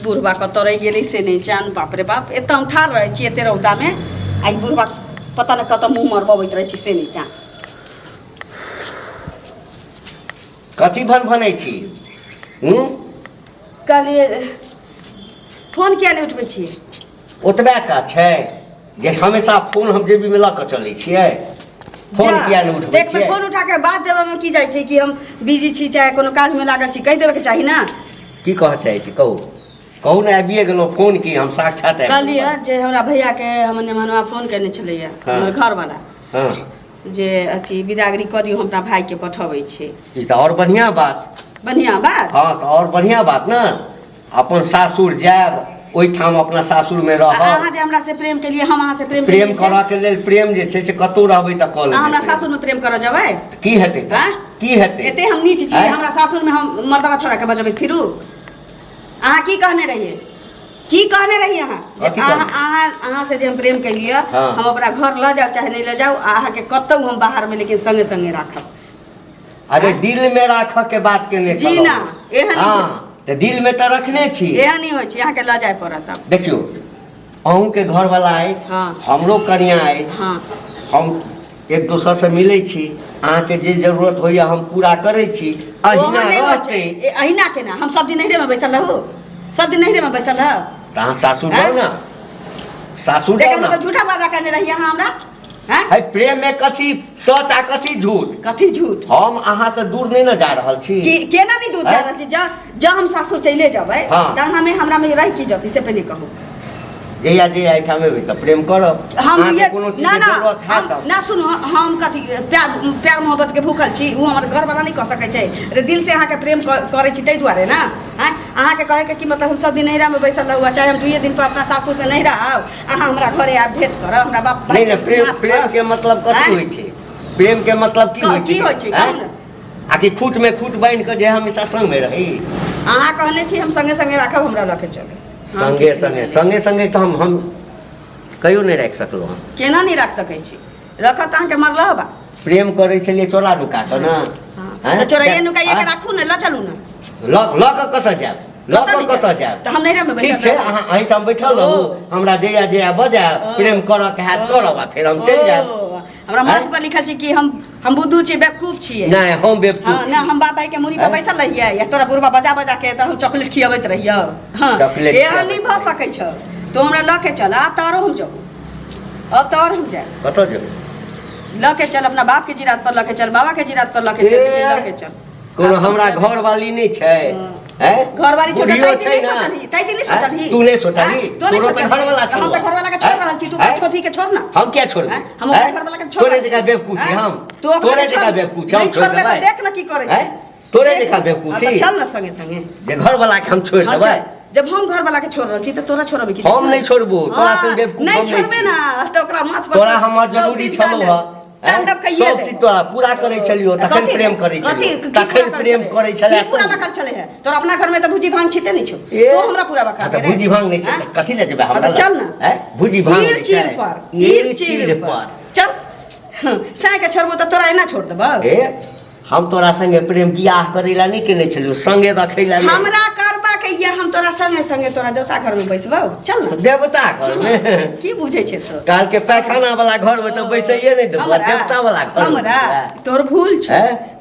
बुढ़बा कतऽ रहि गेलै से नहीं जान। बाप रे बाप, एतऽ हम ठाढ़ रहै छी एते रौदा में, आई बुढ़बा पता नहीं कतऽ मुँह मरबबैत रहै छी से नहीं जान। कथी भन भनै छी? कहलिए फोन किया नहीं उठबै छी? ओतबे का छै जे हमेशा फोन हम जेबी में लऽ कऽ चलै छियै? फोन किया नहीं उठबै छियै? फोन उठा के बात देबऽ में की जाइ छै कि हम बिजी छी चाहे कोनो काज में लागल छी, कहि देबे के चाही ना। की कहऽ चाहै छी कहू? कहू ने, आबिए गेलहुँ, फोन की हम साक्षात आबि कहलिए जे हमरा भैया के हमने मनवा फोन केने छलैया, हमर घर वाला। हाँ, जे अथी विदागरी कऽ दियौ, हमरा भाई के पठबै छै। ई तऽ और बढ़िया बात। बढ़िया बात? हाँ तऽ और बढ़िया बात ना। अपन सासुर जायब, ओहिठाम अपना सासुर में रहब। अहाँ जे हमरा से प्रेम केलिए, हम अहाँ से प्रेम करऽ के लेल प्रेम जे छै से कतौ रहबै तऽ कऽ लेबै। हमरा सासुर में प्रेम करऽ जेबै? की हेतै त? की हेतै? एते हम नीच छी, हमरा सासुर में हम मर्दवा छोड़ा के बजबै फिरू? अहाँ की कहने रहिए? की कहने रहिए अहाँ से जे हम प्रेम केलिए, हम अपना घर ल जाओ चाहे नहीं ल जाओ, अहाँ के कतौ हम बाहर में लेकिन संगे संगे राखब। अरे दिल में राखऽ के बात केने जी ना, एहन तो दिल में तो रखने छी। एहन नहीं होय छै, अहाँ के ल जाय पड़त। अब देखियो, अहूँ के घर वाला अछि, हमरो कनिया अछि, हम एक दोसर से मिलै छी, अहाँ के जे जरूरत होइया हम पूरा करै छी। अहिना रहतै। अहिना केना? हम सब दिन नहिरे में बैसल रहू? सब दिन नहिरे में बैसल रहब? त अहाँ सासुर जाओ ना, सासुर जाओ ना। झूठा वादा करने रहिए अहाँ हमरा? है प्रेम में कथी सच आ कथी झूठ? कथी झूठ? हम अहाँ से दूर नहीं ना जा रहल छी। केना नहीं दूर जा रहल छी? जब हम सासुर चले जाबै त हमरा में रह की जती से पहले कहू। जया जया एठाम एबै त प्रेम करब। हम ये कोनो चीज के जरूरत है त ना सुनो, हम कथी प्यार मोहब्बत के भूखल छी? वो हमर घर वाला नहीं कह सकै छै। अरे दिल से अहाँ के प्रेम करै छी तै दुआरे ना। अहाँ के कहे के कि मतलब हम सब दिन नहिरा में बैसल रहू, चाहे हम 2 दिन पर अपना सासुर से नहिरा आउ, अहाँ हमरा घरे आब भेंट करब, हमरा बाप नहीं ना। प्रेम के मतलब कथी होय छै? प्रेम के मतलब की होय छै? आकि खूट में खूट बांध के जे हमेशा संग में रही? अहाँ कहने छी हम संगे संगे राखब, हमरा लके चले। संगे संगे तो हम कहियो नहीं रख सकलो। हम केना नहीं रख सकै छी? रखत अहाँ के मरलह बा। प्रेम करे छलिए चोरा नुका के ना। हां, चोराइए नुकाइए के राखू ने, ल चलू ना। ल क कतऽ जाब? ल क कतऽ जाब? त हम नहिरा में बैसल। ठीक छै, अहाँ अहीं ठाम बैठल रहू, हमरा जया जया बजा प्रेम करऽ के हाथ करब आ फिर हम चल जाब। हमरा माथ पर लिखल छै कि हम बुद्धू छी, बेवकूफ छियै। नहीं, हम बेवकूफ छी। ना, हम बाप भाई के मुड़ी पर बैसल रहिए या तोरा बुढ़बा बजा बजा के त हम चॉकलेट खियाबैत रहिए? हां, चॉकलेट एहन नहीं भ सकै छ। तो हमरा ल के चल, अब तो हम जाऊ, अब तो हम जाए। कतऽ जेबै? ल के चल, अपना बाप के जिरात पर ल के चल, बाबा के जिरात पर ल के चल, ल के चल। कोनो हमरा घर वाली नहीं छै? हैं? घर वाली छोड़, तै दिन सोचलही? तू नहीं सोचलही? तोरो त घर वाला छ। हम त घर वाला के छोड़ रहल छी, तू छोथी के छोड़ ना। हम क्या छोड़बै? हम घर वाला के छोड़। तोरे जगह बेवकूफ छी हम? तोरे जगह बेवकूफ छी हम? छोड़ देबै? देख ना की करै छै। तोरे जगह बेवकूफ छी? चल ना संगे संगे। जे घर वाला के हम छोड़ देबै? जब हम घर वाला के छोड़ रहल छी त तोरा छोड़बै की? हम नहीं छोड़बो, तोरा से बेवकूफ हम नहीं छोड़बे ना। त ओकरा माथ पर तोरा हमर जरूरी छलो ह। सब चीज तोरा पूरा करे छलियो, तखन प्रेम करे छलियो, तखन प्रेम करे छले। पूरा बकर चले है तोरा अपना घर में त भुजी भांग छिते नहीं छो, तो हमरा पूरा बकर त भुजी भांग नहीं छै त कथि ले जेबे हमरा? चल ना, हैं? भुजी भांग नहीं छै। ईर चीर पर चल। साय के छोड़बो त तोरा एना छोड़ देबो? हम तोरा संगे प्रेम बियाह करेला नहीं केने छलियो, संगे रखेला नहीं। हमरा करबा के ये हम तोरा संगे संगे तोरा देवता घर में बैसबो? चल ना। देवता घर में की बुझै छै तो? काल के पैखाना वाला घर में तो बैसइए नहीं देबो, देवता वाला घर। हमरा तोर भूल छ।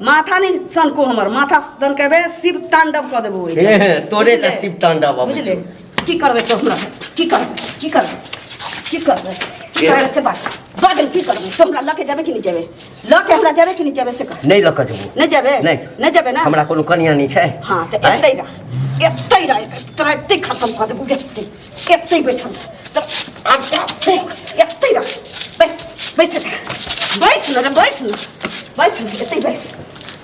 माथा नहीं सनको, हमर माथा सन केबे शिव तांडव क देबो। तोरे त शिव तांडव बुझले? की करबे तो हमरा? की करबे? की करबे? की करबे? की करबे से बात बादल की करबे? तो हमरा लके जाबे कि नहीं जाबे? लके हमरा जाबे कि नहीं जाबे से कह। नहीं लके जेबो। नहीं जाबे? नहीं जाबे ना। हमरा कोनो कन्या नहीं छै। हां त एतै रह तोरा एतै खत्म कर देबो। एतै बैसल त एतै रह। बस बैस ना, बैस ना, एतै बैस।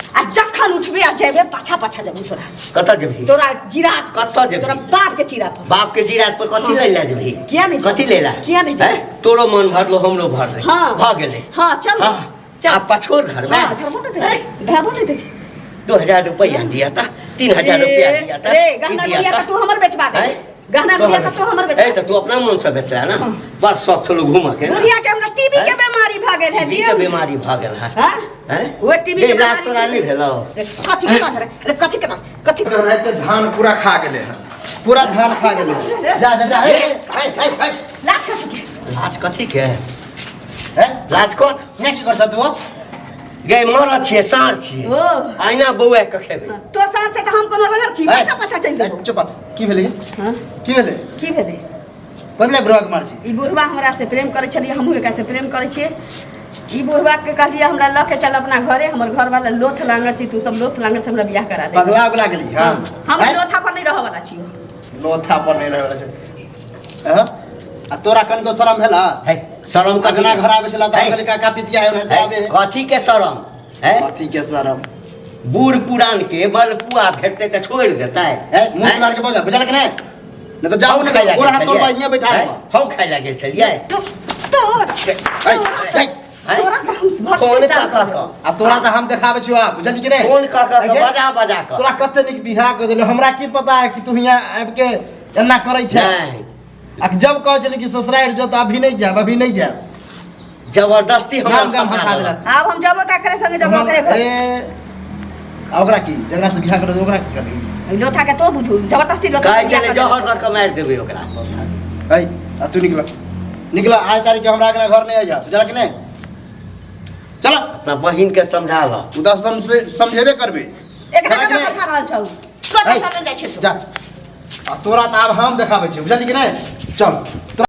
आ जखन उठबे आ जेबे पाछा पाछा जेबू तोरा। कतऽ जेबही? तोरा जिरात कतऽ जेबही? तोरा बाप के जिरात पर। बाप के जिरात पर कथि लैला जेबही? किया नहीं? कथि लैला? किया नहीं? तोरो मन भरलो, हमरो भरले। भ गेलै। हां चल चल। आ पछोड़ घर में धरबो नहीं दे। 2000 रुपया दिया था, 3000 रुपया दिया था। रे गहना दिया था, तू हमर बेचबा दे। गहना दिया था, तू हमर बेचबा। ए त तू अपना मन से बेचला ना। बड़ शौक छलो घुमा के। बुढ़िया के हमरा टीबी के बीमारी भ गेल है। टीबी के बीमारी भ गेल है। हैं? वो टीबी के इलाज तोरा नहीं भेलो? कथि के रे? कथि के? तो है तो धान पूरा खा गेले है। पूरा धान खा गेलै जा जा जा ए लाज कथी के लाज कथी के ए लाज कर ने की करछ तू गए मरद छियै साँढ़ छियै ओ आइना बौआ के खेबै तो साथ से हम कोनो रंगर छी ए, पछा पछा चल ए, जेबो चुप की भेलै हां की भेलै की भेलै बदले बुढ़वा के मार छी ई बुढ़वा हमरा से प्रेम करे छलिए हमहू एकरा से प्रेम करे छिए ई बुढ़वा के कहलिए हमरा ल के चल अपना घरे हमर घर वाला लोथ लांगर छी तू सब लोथ लांगर से हमरा बियाह करा दे पगला उगला गेली हां हम लोथा पर नहीं रह वाला छियो लोथा पर नहीं रहे वाला छै हां आ तोरा कन को शरम भेला है शरम का अगना घर आवे छला त कहली का पितिया है रहते आवे कथी के शरम है कथी के शरम बूढ़ पुरान के बलपुआ भेटते त छोड़ देता ए मुंह से मार के बोल बुझल के नहीं तो जाओ ना और हाथ तोड़ यहाँ बैठा है हम खाए लगे छलिए तो तोरा तो हम कौन भक्त काका का आ तोरा तो हम देखावे छियो आप बुझल कि नहीं कौन काका का बजा बजा का तोरा कते निक बियाह कर देले हमरा की पता है कि तू यहाँ आब के एना करे छै नहीं आ जब कह छले कि ससुराल जो तो अभी नहीं जाब जबरदस्ती हमरा नाम गाम हटा देला अब हम जबो ता करे संगे जबो करे घर ए ओकरा की जकरा से बियाह कर ओकरा की करबी लोथा के तो बुझू जबरदस्ती लोथा काहे चले जहर दर के मार देबे ओकरा ए आ तू निकला आज तारीख के हमरा घर नहीं आ जा बुझल कि नहीं चलो अपना बहिन के समझा ला तू तो समझेबे करबे एक हाथ में बैठा रहल छौ छोटा चले जाय छै जा आ तोरा तो अब हम देखावे छी बुझल कि नहीं चल